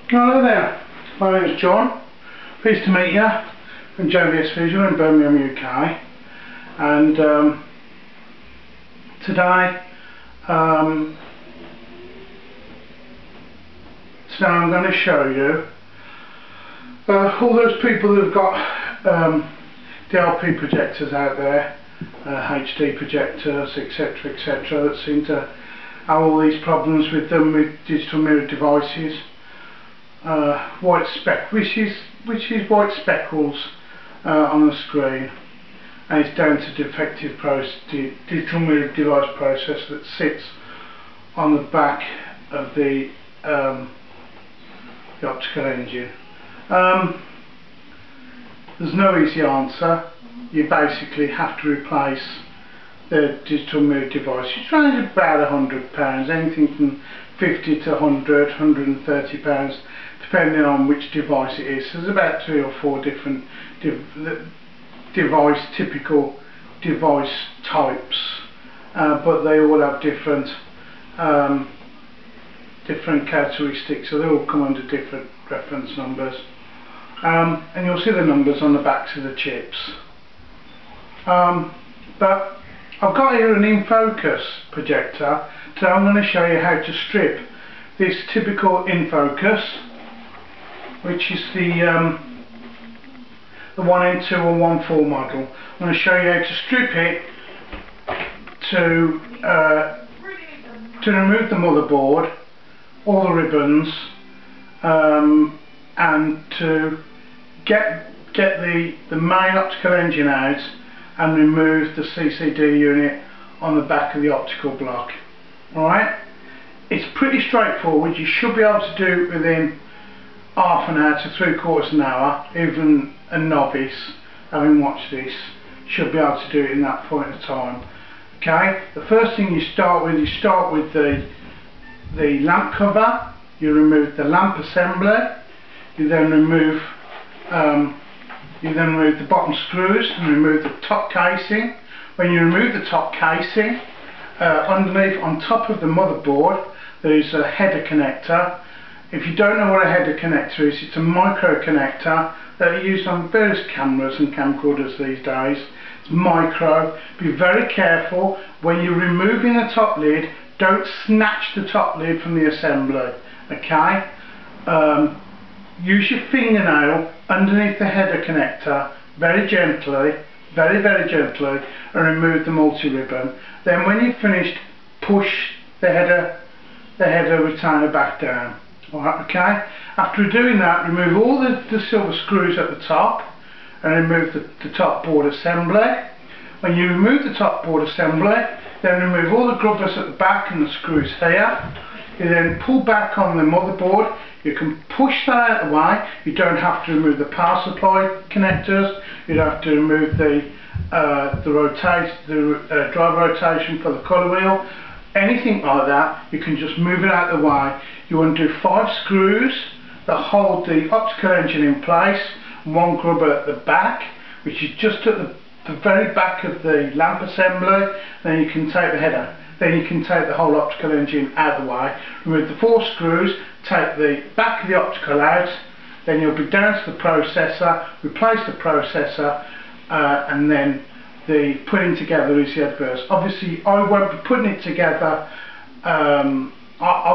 Hello there, my name is John. Pleased to meet you from JVS Visual in Birmingham, UK. And today I'm going to show you all those people that have got DLP projectors out there, HD projectors, etc, etc, that seem to have all these problems with them with digital mirror devices. Which is white speckles on the screen, and it's down to defective digital mirror device processor that sits on the back of the optical engine. There's no easy answer. You basically have to replace the digital mirror device. It's range about £100, anything from 50 to 100, £130, depending on which device it is. So there's about 3 or 4 different typical device types, but they all have different characteristics, so they all come under different reference numbers, and you'll see the numbers on the backs of the chips. But I've got here an INFOCUS projector. Today I'm going to show you how to strip this typical INFOCUS, which is the IN2114 model. I'm going to show you how to strip it to remove the motherboard, all the ribbons, and to get the main optical engine out and remove the CCD unit on the back of the optical block. Alright? It's pretty straightforward. You should be able to do it within half an hour to 3/4 an hour. Even a novice, having watched this, should be able to do it in that point of time. Okay? The first thing you start with the lamp cover. You remove the lamp assembly. You then remove the bottom screws and remove the top casing. When you remove the top casing, underneath, on top of the motherboard, there is a header connector. If you don't know what a header connector is, it's a micro connector that are used on various cameras and camcorders these days. It's micro. Be very careful when you're removing the top lid. Don't snatch the top lid from the assembly. Okay? Use your fingernail underneath the header connector very gently, very gently, and remove the multi-ribbon. Then when you've finished, push the header retainer back down. Alright, okay? After doing that, remove all the silver screws at the top and remove the top board assembly. When you remove the top board assembly, then remove all the grubbers at the back and the screws here. You then pull back on the motherboard. You can push that out of the way. You don't have to remove the power supply connectors. You don't have to remove the drive rotation for the colour wheel. Anything like that, you can just move it out of the way. You undo 5 screws that hold the optical engine in place, and 1 grubber at the back, which is just at the very back of the lamp assembly. Then you can take the header. Then you can take the whole optical engine out of the way. Remove the 4 screws, take the back of the optical out, then you'll be down to the processor, replace the processor, and then the putting together is the adverse. Obviously I won't be putting it together, I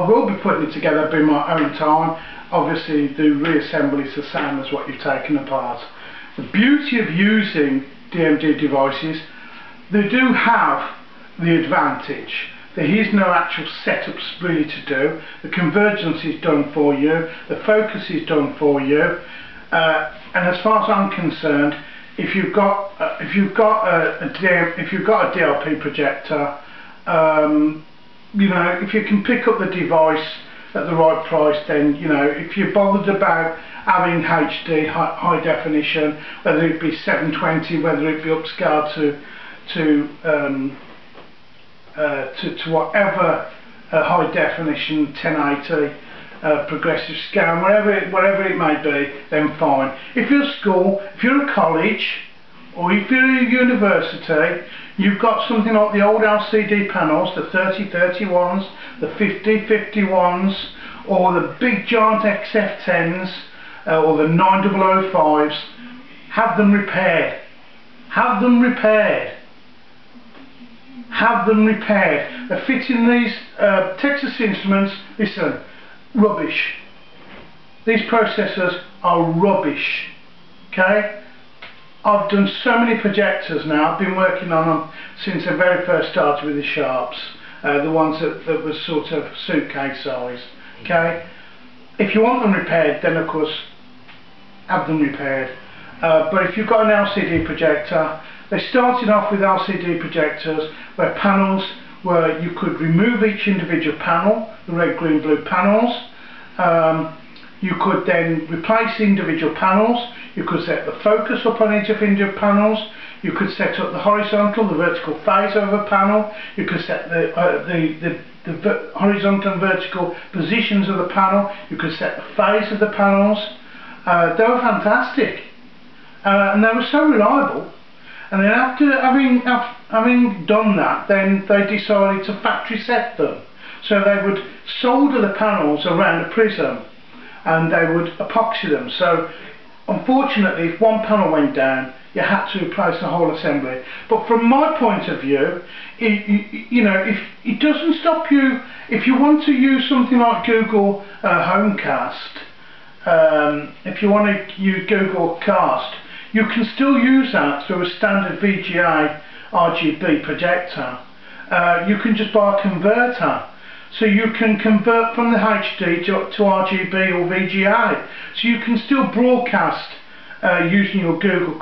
will be putting it together in my own time. Obviously the reassembly is the same as what you've taken apart. The beauty of using DMD devices, they do have the advantage. There is no actual setup really to do. The convergence is done for you. The focus is done for you. And as far as I'm concerned, if you've got a DLP projector, you know, if you can pick up the device at the right price, then, you know, if you're bothered about having HD high definition, whether it be 720, whether it be upscaled to whatever high definition 1080 progressive scan, whatever it may be, then fine. If you're a school, if you're a college, or if you're a university, you've got something like the old LCD panels, the 30/30 ones, the 50/50 ones, or the big giant XF10s or the 9005s, have them repaired. Have them repaired. Have them repaired. They're fitting these Texas Instruments, listen, rubbish. These processors are rubbish. Okay? I've done so many projectors now. I've been working on them since I very first started with the Sharps, the ones that was sort of suitcase size. Okay? If you want them repaired, then of course have them repaired. But if you've got an LCD projector, they started off with LCD projectors where panels, where you could remove each individual panel, the red, green, blue panels. You could then replace individual panels. You could set the focus up on each of individual panels. You could set up the horizontal, the vertical phase of a panel. You could set the horizontal and vertical positions of the panel. You could set the phase of the panels. They were fantastic, and they were so reliable. And then after having done that, then they decided to factory set them. So they would solder the panels around a prism, and they would epoxy them. So unfortunately, if one panel went down, you had to replace the whole assembly. But from my point of view, you know, if it doesn't stop you, if you want to use something like Google Homecast, if you want to use Google Cast, you can still use that through a standard VGA RGB projector. You can just buy a converter. So you can convert from the HD to RGB or VGA. So you can still broadcast using your Google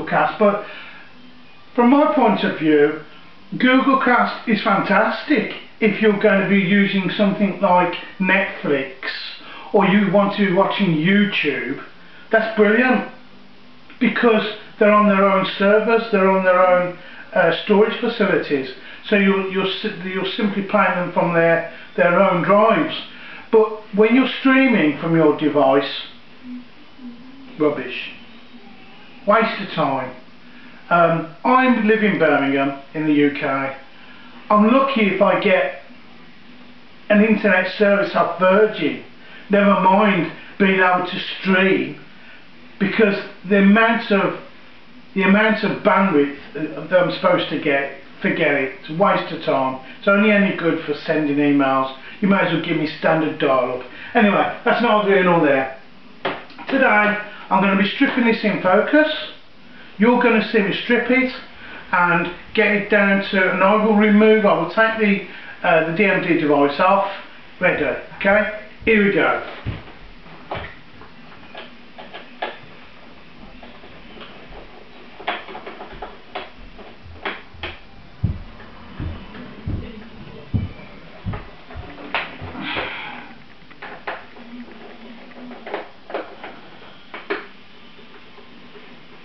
Cast. But from my point of view, Google Cast is fantastic if you're going to be using something like Netflix, or you want to be watching YouTube. That's brilliant, because they're on their own servers, they're on their own storage facilities. So you're simply playing them from their own drives. But when you're streaming from your device, rubbish. Waste of time. I live in Birmingham in the UK. I'm lucky if I get an internet service off Virgin, never mind being able to stream, because the amount of bandwidth that I'm supposed to get, forget it. It's a waste of time. It's only any good for sending emails. You may as well give me standard dial-up. Anyway, that's not doing all there. Today I'm going to be stripping this INFOCUS. You're going to see me strip it and get it down to, and I will take the DMD device off. Ready? Okay? Here we go.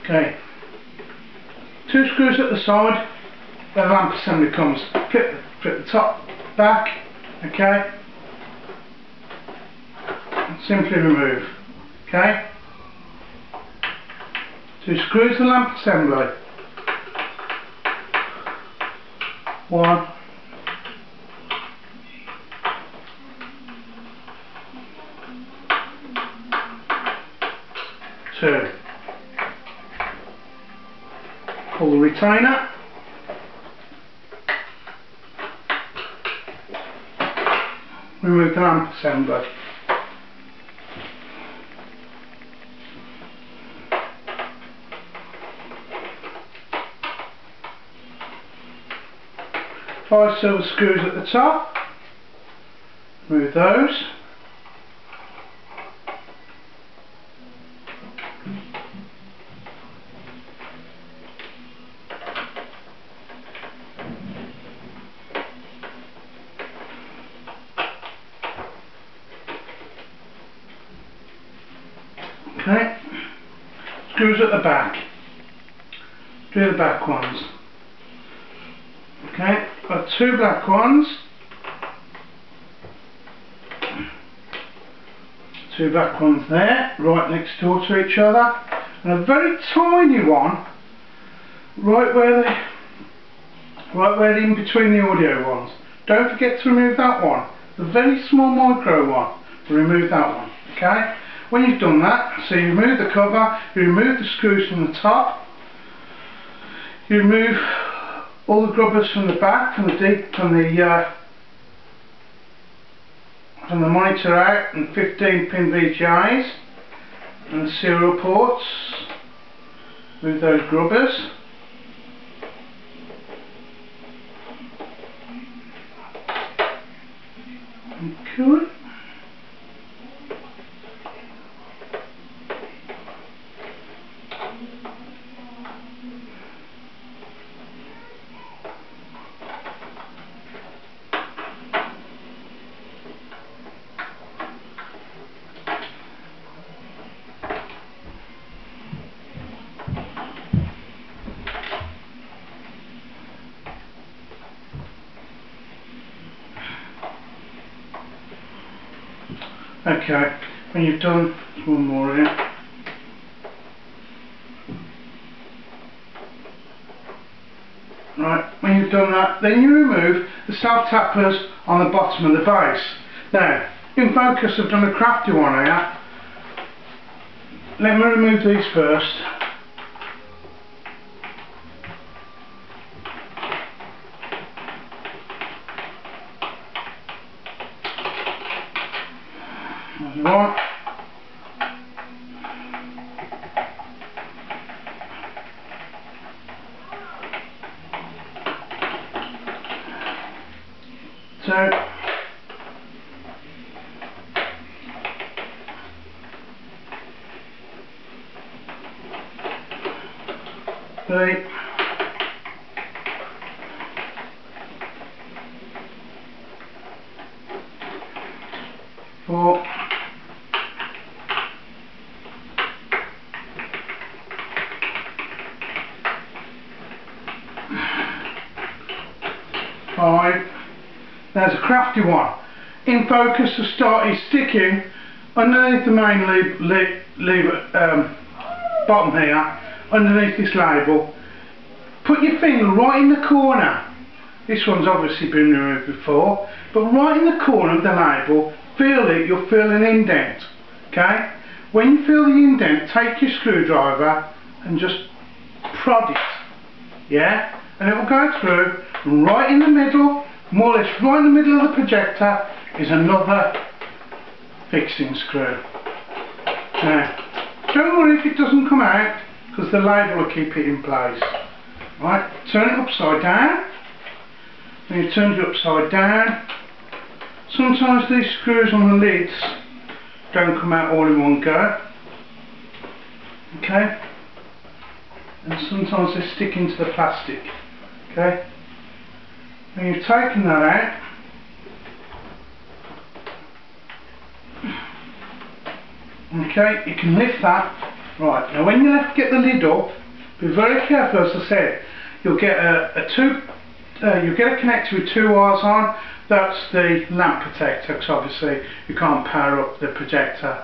Okay, 2 screws at the side where the lamp assembly comes. Flip the top back, okay, and simply remove. Okay, 2 screws the lamp assembly. 1, 2. Pull the retainer, remove the lamp assembly. Five silver screws at the top, remove those. Okay, screws at the back. Do the back ones. Okay, got 2 black ones. 2 black ones there, right next door to each other, and a very tiny one right where in between the audio ones. Don't forget to remove that one. the very small micro one, remove that one. Okay? When you've done that, so you remove the cover, you remove the screws from the top, you remove all the grubbers from the back, from the monitor out, and 15 pin VGAs and the serial ports. Move those grubbers. Okay. Okay, when you've done one more here. Right, when you've done that, then you remove the self-tappers on the bottom of the base. Now, INFOCUS have done a crafty one here. Let me remove these first. One. Two. Three. 4. 5. There's a crafty one. INFOCUS has started sticking underneath the main bottom here, underneath this label. Put your finger right in the corner. This one's obviously been removed before, but right in the corner of the label, feel it, you'll feel an indent. Okay? When you feel the indent, take your screwdriver and just prod it. Yeah? And it will go through, and right in the middle, more or less right in the middle of the projector, is another fixing screw. Now, don't worry if it doesn't come out, because the label will keep it in place. Right, turn it upside down. When you turn it upside down, sometimes these screws on the lids don't come out all in one go. Okay? And sometimes they stick into the plastic. Okay? When you've taken that out, okay, you can lift that. Right, now when you get the lid up, be very careful. As I said, you'll get you'll get a connector with 2 wires on. That's the lamp protector, because obviously you can't power up the projector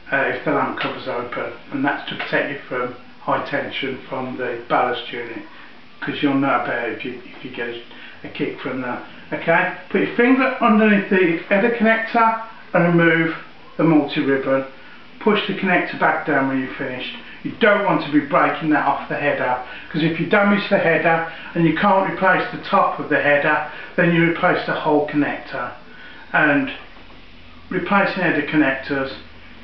if the lamp cover's open, and that's to protect you from high tension from the ballast unit, because you'll know about it if you get a kick from that. Okay, put your finger underneath the header connector and remove the multi-ribbon. Push the connector back down when you're finished. You don't want to be breaking that off the header, because if you damage the header and you can't replace the top of the header, then you replace the whole connector. And replacing header connectors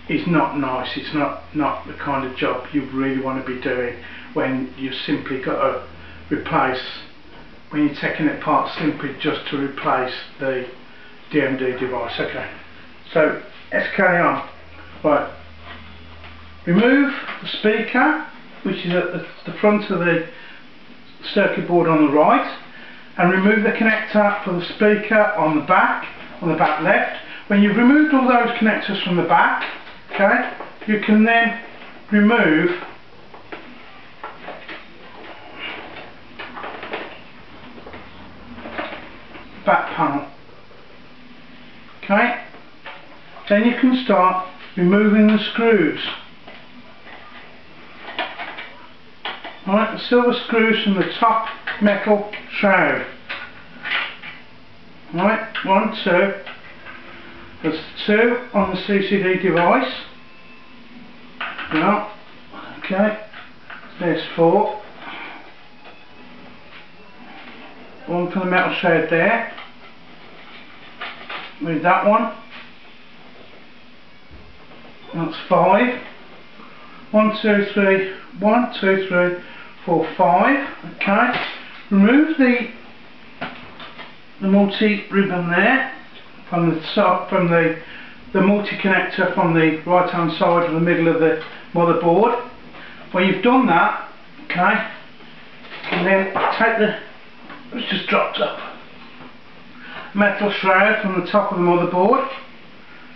is not nice. It's not the kind of job you really want to be doing when you simply got to replace, when you're taking it apart simply just to replace the DMD device. Okay, so let's carry on. Right. Remove the speaker, which is at the front of the circuit board on the right, and remove the connector for the speaker on the back left. When you've removed all those connectors from the back, okay, you can then remove the back panel. Okay, then you can start removing the screws. Alright, the silver screws from the top metal shroud. Alright, 1, 2, There's 2 on the CCD device. Yeah. Okay. There's 4. 1 for the metal shade there. Move that one. That's 5. 1, 2, 3. 1, 2, 3, 4, 5. Okay. Remove the multi ribbon there from the top, from the multi connector from the right hand side of the middle of the motherboard. When you've done that, okay, you can then take the, it's just dropped up, metal shroud from the top of the motherboard.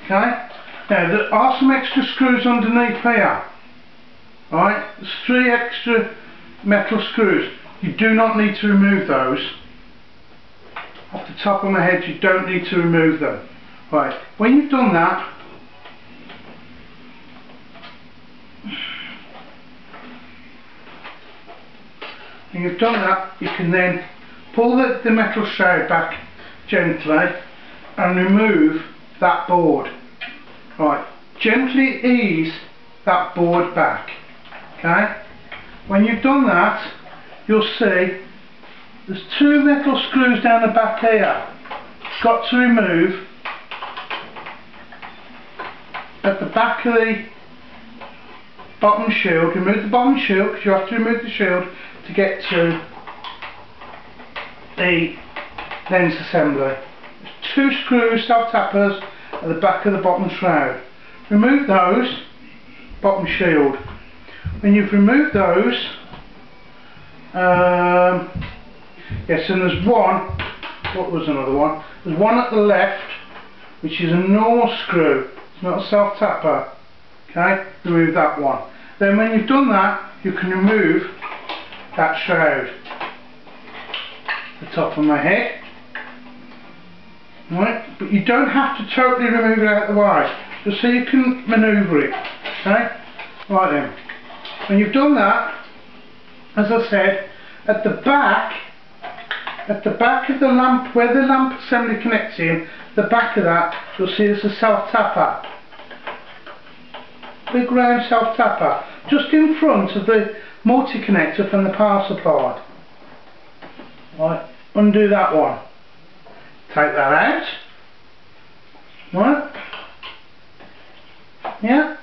Okay. Now there are some extra screws underneath here. Alright, there's 3 extra metal screws. You do not need to remove those. Off the top of my head, you don't need to remove them. Right, when you've done that, you can then pull the metal shroud back gently and remove that board. Right, gently ease that board back. Okay, when you've done that, you'll see there's 2 metal screws down the back here. Got to remove at the back of the bottom shield. Remove the bottom shield because you have to remove the shield to get to the lens assembly. There's 2 screws, self-tappers at the back of the bottom shroud. Remove those, bottom shield. When you've removed those, yes, and there's one, what was another one? There's one at the left, which is a normal screw, it's not a self-tapper. Okay, remove that one. Then when you've done that, you can remove that shroud. The top of my head. Right, but you don't have to totally remove it out of the way, just so you can manoeuvre it. Okay, right then. When you've done that, as I said, at the back of the lamp, where the lamp assembly connects in, the back of that, you'll see there's a self-tapper. Big round self-tapper, just in front of the multi-connector from the power supply. Right, undo that one. Take that out. Right. Yeah.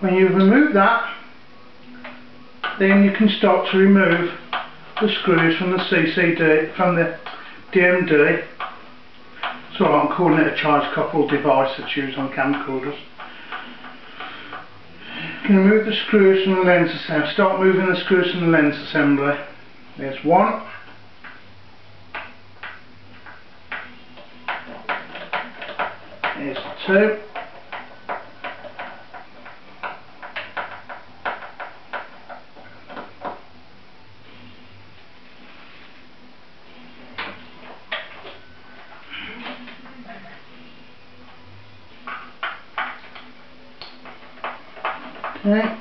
When you've removed that, then you can start to remove the screws from the CCD, from the DMD. So I'm calling it a charge coupled device that's used on camcorders. You can remove the screws from the lens assembly. Start moving the screws from the lens assembly. There's 1. There's 2. Okay.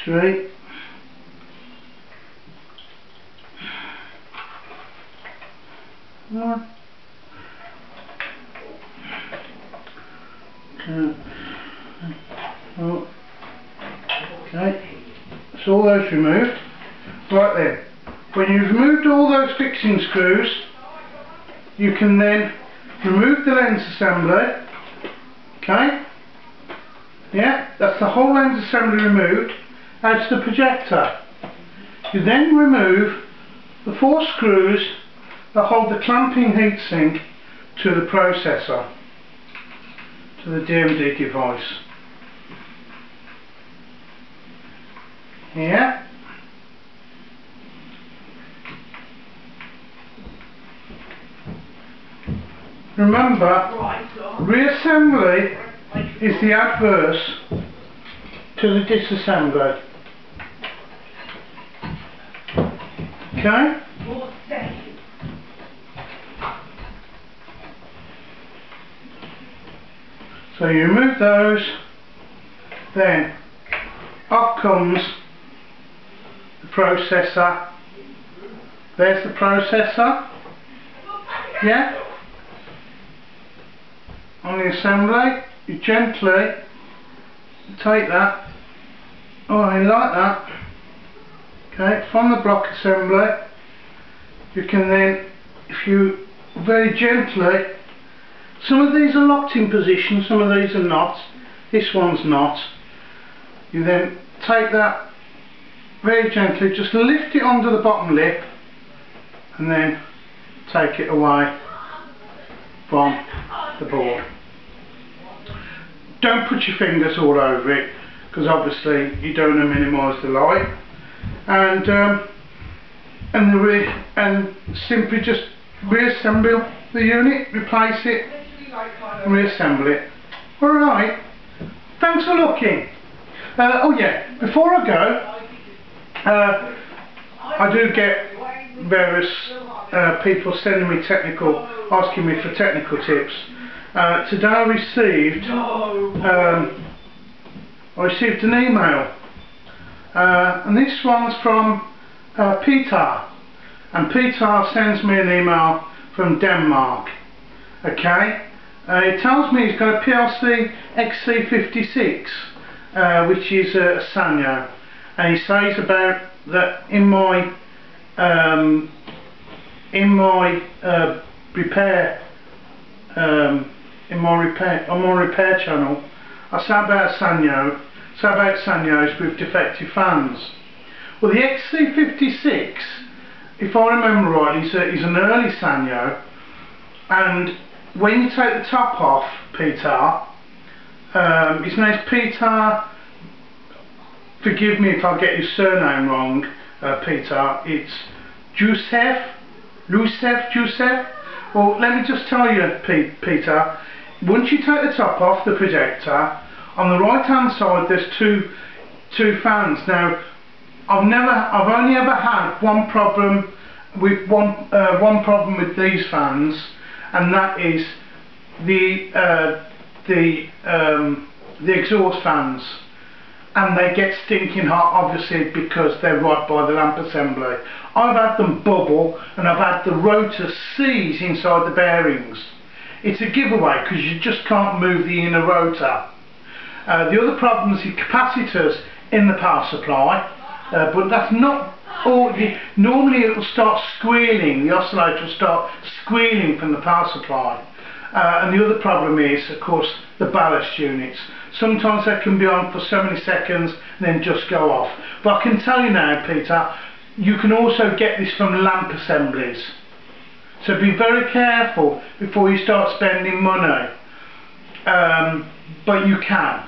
Straight. One. 2. Oh. Okay. So all those removed. Right then. When you've removed all those fixing screws, you can then remove the lens assembly. Okay. Yeah, that's the whole lens assembly removed. Out the projector. You then remove the 4 screws that hold the clamping heatsink to the processor, to the DMD device. Here. Remember, reassembly is the adverse to the disassembly. Okay? So you remove those, then off comes the processor. There's the processor. Yeah? On the assembly, you gently take that, like that. Okay, from the block assembly, you can then, if you very gently, some of these are locked in position, some of these are not. This one's not. You then take that very gently, just lift it onto the bottom lip, and then take it away from the board. Don't put your fingers all over it, because obviously you don't want to minimise the light. And simply just reassemble the unit, replace it, and reassemble it. Alright, thanks for looking. Oh yeah, before I go, I do get various people sending me asking me for technical tips. Today I received an email, and this one's from Peter, and Peter sends me an email from Denmark. Okay, it tells me he's got a PLC XC56, which is a Sanyo, and he says about that on my repair channel, I say about Sanyos with defective fans. Well, the XC56, if I remember right, is an early Sanyo, and when you take the top off, Peter, his name's Peter, forgive me if I get his surname wrong, Peter, it's Joseph. Well, let me just tell you, Peter, once you take the top off the projector, on the right hand side there's two fans. Now, I've only ever had one problem with these fans, and that is the exhaust fans, and they get stinking hot, obviously, because they're right by the lamp assembly. I've had them bubble, and I've had the rotor seize inside the bearings. It's a giveaway because you just can't move the inner rotor. The other problem is the capacitors in the power supply, but that's not all. Normally it will start squealing, the oscillator will start squealing from the power supply. And the other problem is, of course, the ballast units. Sometimes they can be on for so many seconds and then just go off. But I can tell you now, Peter, you can also get this from lamp assemblies. So be very careful before you start spending money. But you can.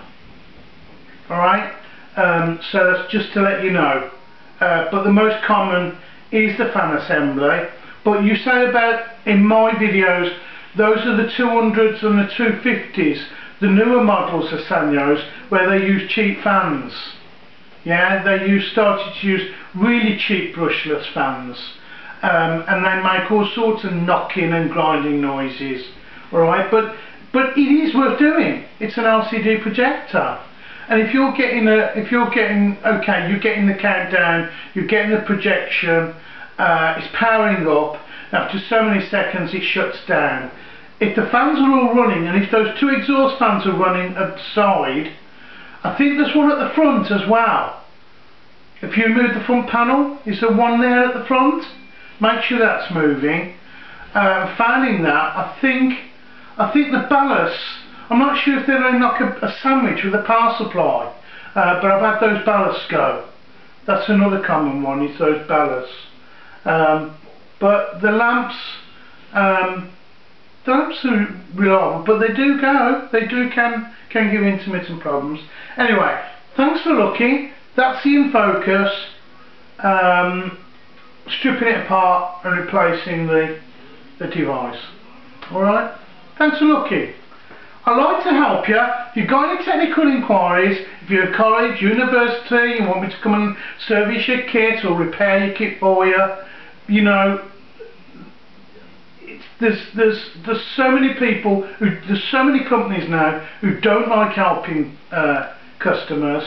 Alright? So that's just to let you know. But the most common is the fan assembly. But you say about, in my videos, those are the 200s and the 250s, the newer models of Sanyos, where they use cheap fans. Yeah, they started to use really cheap brushless fans, and they make all sorts of knocking and grinding noises. Alright, but it is worth doing. It's an LCD projector, and if you're getting okay, you're getting the countdown, you're getting the projection, it's powering up. After so many seconds it shuts down. If the fans are all running, and if those two exhaust fans are running at the side, I think there's one at the front as well. If you move the front panel, is there one there at the front? Make sure that's moving. Failing that, I think the ballasts, I'm not sure if they're going to knock a sandwich with a power supply, but I've had those ballasts go. That's another common one, is those ballasts. But the lamps are reliable, but they do go. They can give intermittent problems. Anyway, thanks for looking. That's the INFOCUS. Stripping it apart and replacing the device. Alright? Thanks for looking. I'd like to help you. If you've got any technical inquiries, if you're at college, university, you want me to come and service your kit or repair your kit for you, you know, there's so many people, there's so many companies now who don't like helping customers,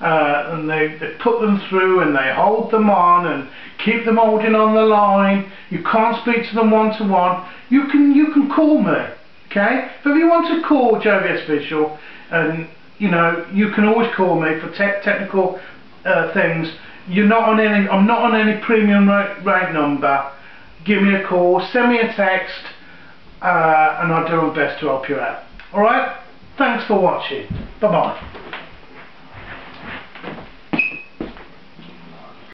and they put them through and they hold them on and keep them holding on the line. You can't speak to them one to one. You can call me, okay? If you want to call JVS Visual, and you know, you can always call me for technical things. You're not on any. I'm not on any premium rate number. Give me a call, send me a text, and I'll do my best to help you out. Alright? Thanks for watching. Bye bye.